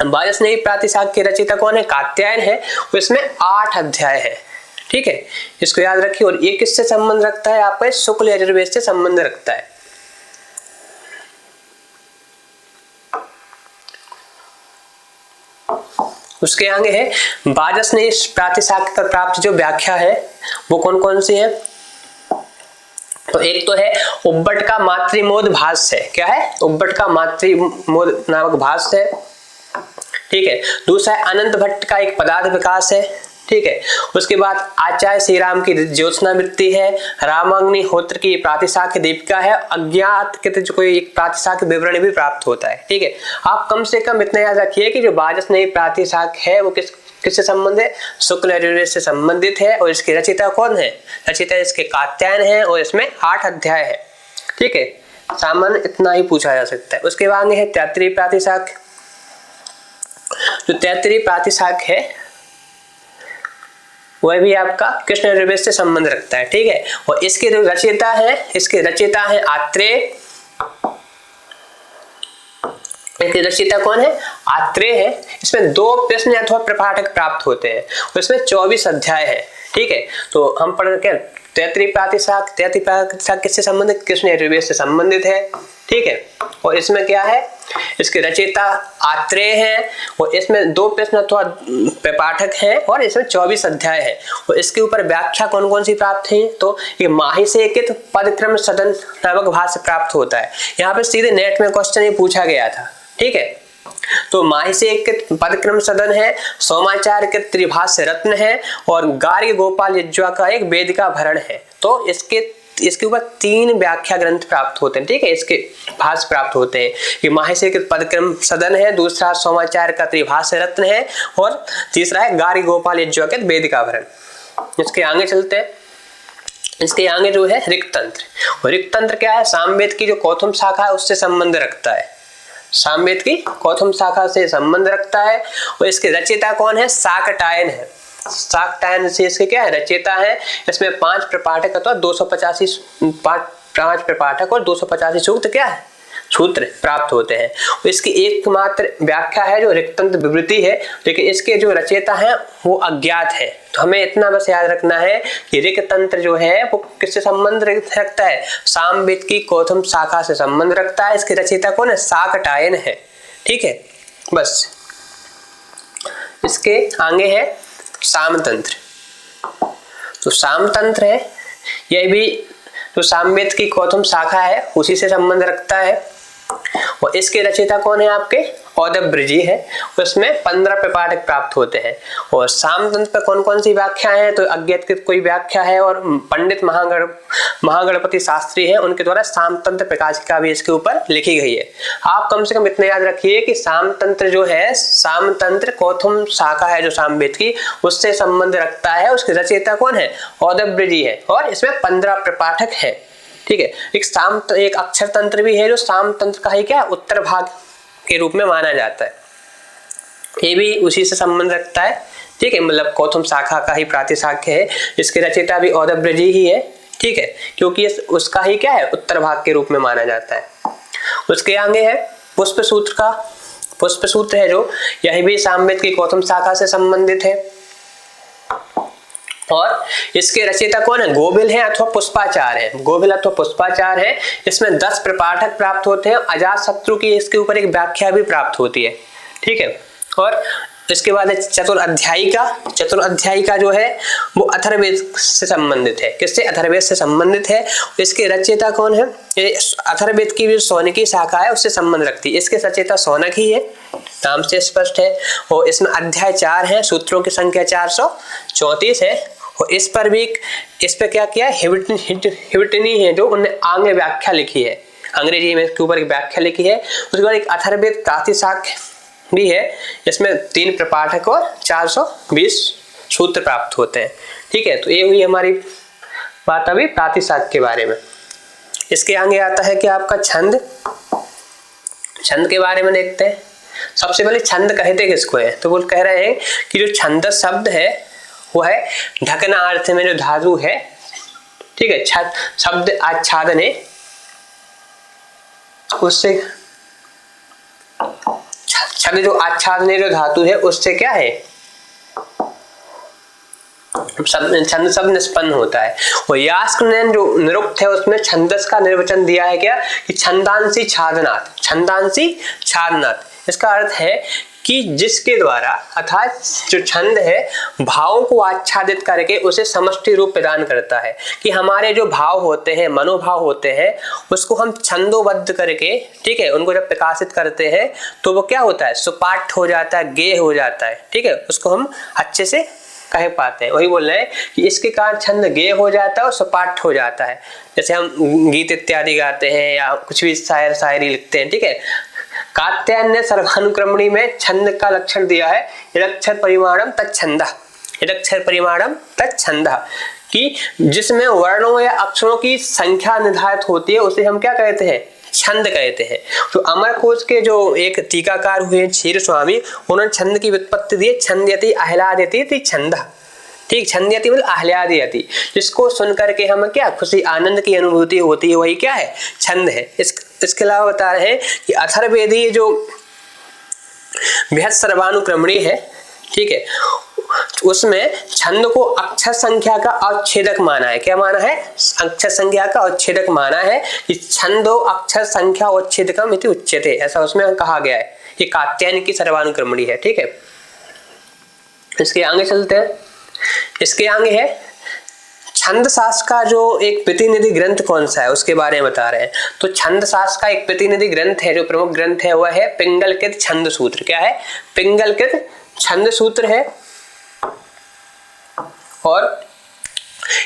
वाजस्नेयी प्रातिशाख्य के रचयिता कौन है? कात्यायन है। इसमें 8 अध्याय है। ठीक है, इसको याद रखिए। और ये किससे संबंध रखता है? आपका शुक्ल यजुर्वेद से संबंध रखता है। उसके आगे है वाजस्नेयी प्रातिशाख्य पर प्राप्त जो व्याख्या है वो कौन कौन सी है? तो एक तो है उब्बटका मातृमोद भाष्य है। क्या है? उब्बटका मातृमोद नामक भाष्य है। ठीक है, दूसरा है अनंत भट्ट का एक पदार्थ विकास है। ठीक है, उसके बाद आचार्य श्री राम की ज्योत्सनावृत्ति है। रामाग्निहोत्र की प्रातिशाख्य दीपिका है। अज्ञात के जो कोई एक प्रातिशाख्य विवरण भी प्राप्त होता है। ठीक है, आप कम से कम इतना याद रखिए कि जो वाजस्नेयी प्रातिशाख्य है वो किससे संबंधित है? शुक्ल यजुर्वेद से संबंधित है। और इसके रचयिता कौन है? रचयिता इसके कात्यायन है, और इसमें 8 अध्याय है। ठीक है, सामान्य इतना ही पूछा जा सकता है। उसके बाद है तैत्तिरीय प्रातिशाख्य। जो तैत्तिरीय प्रातिशाख्य है वह भी आपका कृष्ण यजुर्वेद से संबंध रखता है। ठीक है, और इसके जो रचयिता है आत्रेय। इसके रचयिता कौन है? आत्रेय है। इसमें 2 प्रश्न अथवा प्रपाठक प्राप्त होते हैं। इसमें 24 अध्याय है। ठीक है, तो हम पढ़ के तैत्तिरीय प्रातिशाख्य किससे संबंधित? कृष्ण यजुर्वेद से संबंधित है। ठीक है, और इसमें क्या है? इसके रचयिता आत्रेय है, और इसमें 2 प्रश्न अथवा प्रपाठक हैं, और इसमें 24 अध्याय है। और इसके ऊपर व्याख्या कौन कौन सी प्राप्त है? तो ये माहिसेकित पदक्रम सदन नामक भाष्य प्राप्त होता है। यहाँ पे सीधे नेट में क्वेश्चन ही पूछा गया था। ठीक है, तो माहिसेकित पदक्रम सदन है, सोमाचार्य के त्रिभाष्य रत्न है, और गार्ग्य गोपाल यज्वा का एक वेदिका भरण है। तो इसके ऊपर 3 व्याख्या ग्रंथ प्राप्त होते हैं। ठीक है, इसके भाष्य प्राप्त होते हैं। ये माहिसेकित पदक्रम सदन है, दूसरा सोमाचार्य का त्रिभाष्य रत्न है, और तीसरा है गार्ग्य गोपाल यज्वा के वेदिका भरण। इसके आगे चलते हैं। इसके आगे जो है ऋक्तंत्र। और ऋक्तंत्र क्या है? सामवेद की जो कौथुम शाखा है उससे संबंध रखता है। सामवेद की कौथुम शाखा से संबंध रखता है। और इसके रचयिता कौन है? शाकटायन है। शाकटायन से इसके क्या है? रचयिता है। इसमें 5 प्रपाठक अथवा 285 5 प्रपाठक और 285 सूक्त क्या है? सूत्र प्राप्त होते हैं। इसकी एकमात्र व्याख्या है जो ऋक्तंत्र विवृति है, लेकिन इसके जो रचयिता हैं वो अज्ञात है। तो हमें इतना बस याद रखना है कि ऋक्तंत्र जो है वो किससे संबंध रखता है, सामवेद की कौथम शाखा से संबंध रखता है। इसके रचयिता कौन है, शाकटायन है। ठीक है, बस इसके आगे है सामतंत्र। तो सामतंत्र है, यह भी जो सामवेद की कौथम शाखा है उसी से संबंध रखता है, और इसके रचयिता कौन है आपके, औदब्रजी है। उसमें 15 प्रपाठक प्राप्त होते हैं। और सामतंत्र पर कौन कौन सी व्याख्या है, तो अज्ञात की कोई व्याख्या है, और पंडित महागणपति शास्त्री हैं, उनके द्वारा सामतंत्र प्रकाशिका भी इसके ऊपर लिखी गई है। आप कम से कम इतना याद रखिए कि सामतंत्र जो है, सामतंत्र कौथम शाखा है जो सामवेद की, उससे संबंध रखता है। उसके रचयिता कौन है, औदब्रजी है, और इसमें 15 प्रपाठक है। ठीक है, एक अक्षर तंत्र भी है जो सामतंत्र का ही क्या उत्तर भाग के रूप में माना जाता है, ये भी उसी से संबंध रखता है। ठीक है, मतलब कौथम शाखा का ही प्रातिशाख्य है। इसके रचयिता भी औदब्रजी ही है। ठीक है, क्योंकि उसका ही क्या है, उत्तर भाग के रूप में माना जाता है। उसके आगे है पुष्प सूत्र का। पुष्प सूत्र है जो, यह भी सामवेद की कौथम शाखा से संबंधित है, और इसके रचयिता कौन है, गोभिल है अथवा पुष्पाचार्य है। गोभिल अथवा पुष्पाचार्य है। इसमें 10 प्रपाठक प्राप्त होते हैं। अजातशत्रु की इसके ऊपर एक व्याख्या भी प्राप्त होती है। ठीक है, और इसके बाद है चतुराध्यायिका। चतुराध्यायिका जो है वो अथर्ववेद से संबंधित है। किससे, अथर्ववेद से संबंधित है। इसके रचयिता कौन है, अथर्ववेद की भी सौनकी शाखा है, उससे संबंध रखती है। इसके रचयिता सौनक ही है, नाम से स्पष्ट है। और इसमें अध्याय 4 है, सूत्रों की संख्या 434 है। और इस पर क्या किया, हिविटनी है जो उन्होंने आगे व्याख्या लिखी है, अंग्रेजी में इसके ऊपर एक व्याख्या लिखी है। उसके बाद एक अथर्ववेद प्रातिशाख्य भी है, इसमें 3 प्रपाठक और 420 सूत्र प्राप्त होते हैं। ठीक है, तो ये हुई हमारी बात अभी प्रातिशाख्य के बारे में। इसके आगे आता है कि आपका छंद। छंद के बारे में देखते हैं। सबसे पहले छंद कहते किसको है, तो वो कह रहे हैं कि जो छंद शब्द है वो है ढकना अर्थ में जो धातु है। ठीक है, शब्द आच्छादन है, उससे छंद जो आच्छादन जो धातु है उससे क्या है, छंद शब्द निष्पन्न होता है। और यास्क ने जो निरुक्त है उसमें छंदस का निर्वचन दिया है क्या, कि छंदांसी छादनात्। छंदांसी छादनात् इसका अर्थ है कि जिसके द्वारा, अर्थात जो छंद है भावों को आच्छादित करके उसे समष्टि रूप प्रदान करता है। कि हमारे जो भाव होते हैं, मनोभाव होते हैं, उसको हम छंदोबद्ध करके, ठीक है, उनको जब प्रकाशित करते हैं तो वो क्या होता है, सुपाठ हो जाता है, गेय हो जाता है। ठीक है, उसको हम अच्छे से कह पाते हैं। वही बोल रहे हैं कि इसके कारण छंद गेय हो जाता है और सुपाठ हो जाता है। जैसे हम गीत इत्यादि गाते हैं या कुछ भी शायरी लिखते हैं। ठीक है, कात्यायन ने सर्वानुक्रमणी में छंद का लक्षण दिया है, यदक्षर परिमाणम तच्छंदः। यदक्षर परिमाणम तच्छंदः, कि जिसमें वर्णों या अक्षरों की संख्या निर्धारित होती है उसे हम क्या कहते हैं, छंद कहते हैं। तो अमरकोश के जो एक टीकाकार हुए क्षीर स्वामी, उन्होंने छंद की व्युत्पत्ति दी, छंदयति आह्लादयति छंदः। ठीक, छंदयति मतलब आह्लादयति, जिसको सुन करके हम क्या खुशी आनंद की अनुभूति होती है, वही क्या है, छंद है। इसके अलावा बता रहे हैं कि अथर्ववेदी जो बृहत् सर्वानुक्रमणी है, ठीक है, उसमें छंद को अक्षर संख्या का अवच्छेदक माना है। क्या माना है, अक्षर संख्या का अवच्छेदक माना है, कि छंदो अक्षर संख्या अवच्छेदकम इति उच्यते, ऐसा उसमें कहा गया है। ये कात्यायन की सर्वानुक्रमणी है। ठीक है, इसके आगे चलते हैं। इसके आगे है छंद शास्त्र का जो एक प्रतिनिधि ग्रंथ कौन सा है उसके बारे में बता रहे हैं। तो छंद शास्त्र का एक प्रतिनिधि ग्रंथ है, जो प्रमुख ग्रंथ है वह है पिंगलकृत छंद सूत्र। क्या है, पिंगलकृत छंद सूत्र है। और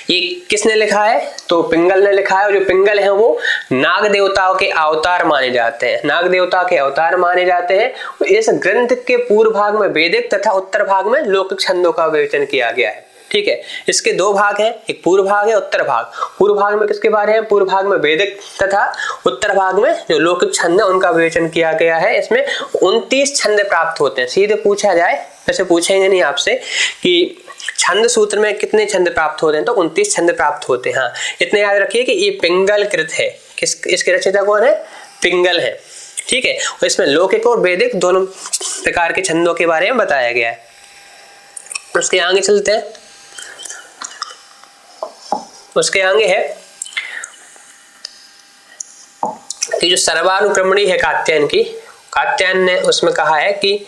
ये किसने लिखा है, तो पिंगल ने लिखा है। और जो पिंगल है वो नाग देवताओं के अवतार माने जाते हैं, नाग देवता के अवतार माने जाते हैं। इस ग्रंथ के पूर्व भाग में वैदिक तथा उत्तर भाग में लौकिक छंदों का विवेचन किया गया है। ठीक है, इसके 2 भाग हैं, एक पूर्व भाग है, उत्तर भाग। पूर्व भाग में किसके बारे में, पूर्व भाग में वैदिक तथा उत्तर भाग में जो लौकिक छंद है उनका विवेचन किया गया है। इसमें 29 छंद प्राप्त होते हैं। सीधे पूछा जाए, वैसे पूछेंगे नहीं आपसे कि छंद सूत्र में कितने छंद प्राप्त होते हैं, तो 29 छंद प्राप्त होते हैं। हाँ, इतने याद रखिए कि ये पिंगलकृत है। इसके रचयिता कौन है, पिंगल है। ठीक है, और इसमें लौकिक और वैदिक दोनों प्रकार के छंदों के बारे में बताया गया है। उसके आगे चलते हैं। उसके आगे है कि जो सर्वानुक्रमणी है कात्यायन की, कात्यायन ने उसमें कहा है कि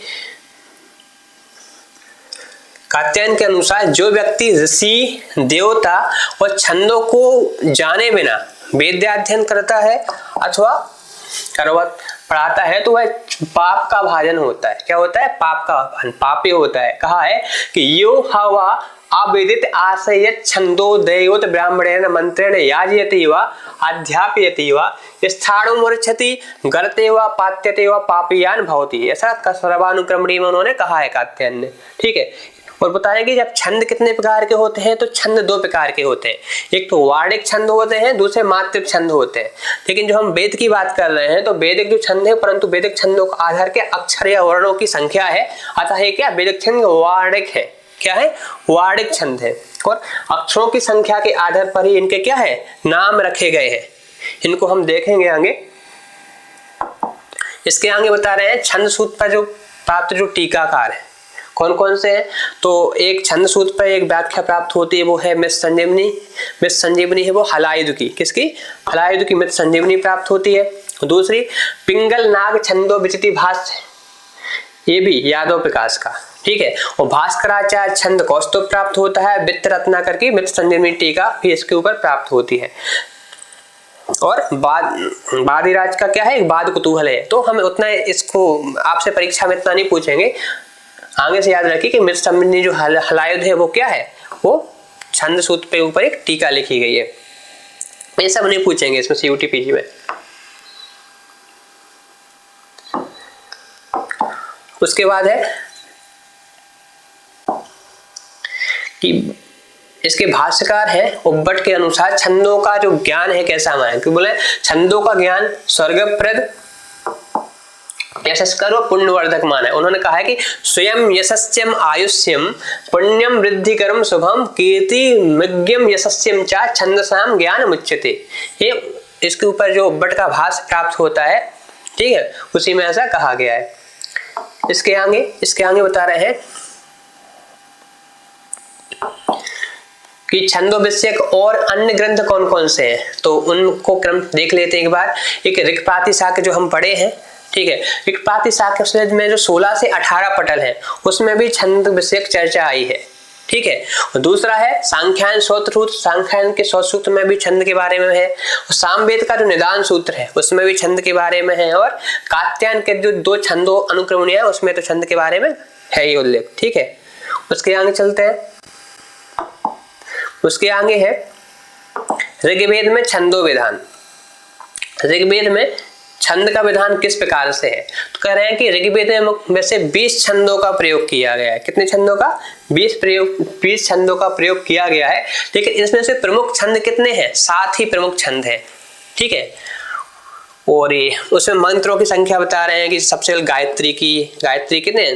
कात्यायन के अनुसार जो व्यक्ति ऋषि, देवता और छंदों को जाने बिना वेदाध्ययन करता है अथवा पढ़ाता है तो वह पाप का भाजन होता है। क्या होता है? पाप का भाजन, पापी होता है। कहा है कि यो हवा अवेदित आशय छंदो दैवत ब्राह्मणेन मंत्रेण याजयति वा अध्यापयति वा स्थाणु मूर्छति गर्ते वा पात्यते वा पापीयान भवति। ऐसा सर्वानुक्रमणी में उन्होंने कहा है कात्यायन ने। ठीक है, और बताया कि जब छंद कितने प्रकार के होते हैं, तो छंद दो प्रकार के होते हैं। एक तो वार्णिक छंद होते हैं, दूसरे मात्रिक छंद होते हैं। लेकिन जो हम वेद की बात कर रहे हैं तो वैदिक जो छंद है, परंतु वैदिक छंदों का आधार क्या अक्षर या वर्णों की संख्या है, अतः ये क्या वैदिक छंद वार्णिक है। क्या है? वार्णिक छंद है, और अक्षरों की संख्या के आधार पर ही इनके क्या है नाम रखे गए हैं। इनको हम देखेंगे आगे। इसके आगे बता रहे हैं छंद सूत्र पर जो प्राप्त जो टीकाकार है कौन कौन से हैं। तो एक छंद सूत्र पर एक व्याख्या प्राप्त होती है, वो है मृत संजीवनी। मृत संजीवनी है वो हलायुध की, किसकी? हलायुध की मृत संजीवनी प्राप्त होती है। दूसरी पिंगल नाग छंदो विचिति भाष्य, ये भी यादव प्रकाश का। ठीक है, और भास्कराचार्य छंद कौस्तुभ प्राप्त होता है। वित्त रत्नाकर की मृत संजीवनी टीका भी इसके ऊपर प्राप्त होती है। और बादीराज का क्या है? एक बाद कुतूहल है। तो हमें उतना इसको आपसे परीक्षा में इतना नहीं पूछेंगे, आगे से याद रखिए कि मृत संजीवनी जो हलायुध है वो क्या है? वो छंद सूत्र पे ऊपर एक टीका लिखी गई है। ये सब नहीं पूछेंगे इसमें सीयूटी पीजी में। उसके बाद है कि इसके भाष्यकार है उब्बट के अनुसार छंदों का जो ज्ञान है कैसा माने, क्यों बोले छंदों का ज्ञान स्वर्गप्रद, यशस्कर व पुण्यवर्धक माना है। उन्होंने कहा है कि स्वयं यशस्यम आयुष्यम पुण्यम वृद्धिकरम शुभम कीर्ति मृग्यम यशस्यम चा छंदसाम ज्ञान मुच्यते। ये इसके ऊपर जो उब्बट का भाष्य प्राप्त होता है, ठीक है, उसी में ऐसा कहा गया है। इसके आगे बता रहे हैं कि छंदो विषयक और अन्य ग्रंथ कौन कौन से हैं, तो उनको क्रम देख लेते हैं एक बार। एक ऋक्पाति शाक्य जो हम पढ़े हैं, ठीक है, ऋक्पाति शाक्य में जो 16 से 18 पटल है उसमें भी छंद विषयक चर्चा आई है। ठीक है, और दूसरा है सांख्यायन सूत्र, सांख्यायन के सूत्र में भी छंद के बारे में है। और सामवेद का जो निदान सूत्र है उसमें भी छंद के बारे में है। और कात्यायन के जो 2 छंदो अनुक्रमणियां उसमें तो छंद के बारे में है ही उल्लेख। ठीक है, उसके आगे चलते हैं। उसके आगे है ऋग्वेद में छंदो विधान। ऋग्वेद में छंद का विधान किस प्रकार से है, तो कह रहे हैं कि ऋग्वेद में से 20 छंदों का प्रयोग किया गया है। कितने छंदों का? 20 छंदों का प्रयोग किया गया है। लेकिन इसमें से प्रमुख छंद कितने हैं? 7 ही प्रमुख छंद हैं। ठीक है, और ये उसमें मंत्रों की संख्या बता रहे हैं कि सबसे गायत्री कितने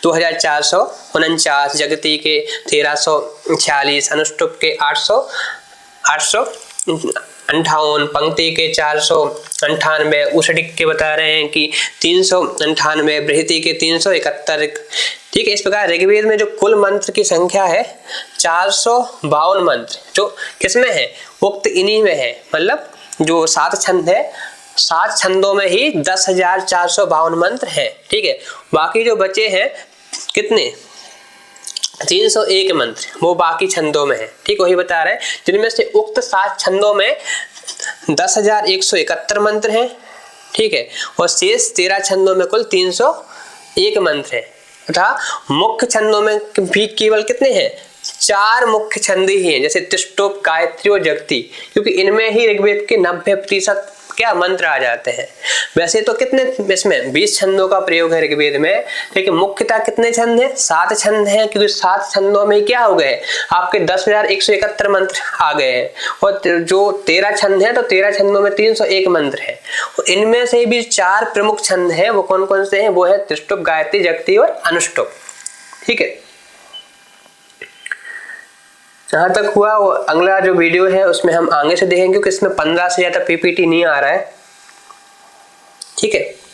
2449, जगती के 1346, अनुष्टुप के 858, पंक्ति के 498, उषडिक के बता रहे हैं कि 398, बृहति के 371। ठीक है, इस प्रकार ऋग्वेद में जो कुल मंत्र की संख्या है 452 मंत्र, जो किसमें है? उक्त इन्हीं में है। मतलब जो 7 छंद है, 7 छंदों में ही 10,452 मंत्र हैं। ठीक है, बाकी जो बचे हैं कितने 301 मंत्र, वो बाकी छंदों में है। ठीक, वही बता रहे हैं, जिनमें से उक्त 7 छंदों में 10,171 मंत्र हैं। ठीक है, और शेष 13 छंदों में कुल 301 मंत्र हैं। तथा मुख्य छंदों में भी केवल कितने हैं? 4 मुख्य छंद ही हैं, जैसे तिष्टोप, गायत्री और जगती, क्योंकि इनमें ही ऋग्वेद के 90% क्या मंत्र आ जाते हैं। वैसे तो कितने इसमें 20 छंदों का प्रयोग है ऋग्वेद में, लेकिन मुख्यतः कितने छंद हैं? 7 छंद हैं, क्योंकि 7 छंदों में क्या हो गए आपके 10,171 मंत्र आ गए हैं। और जो 13 छंद हैं, तो 13 छंदों में 301 मंत्र हैं। इनमें से भी 4 प्रमुख छंद हैं, वो कौन कौन से हैं? वो है तिष्टुप, गायत्री, जगती और अनुष्टुप। ठीक है, जहां तक हुआ वो अगला जो वीडियो है उसमें हम आगे से देखेंगे, क्योंकि इसमें 15 से ज्यादा पीपीटी नहीं आ रहा है। ठीक है।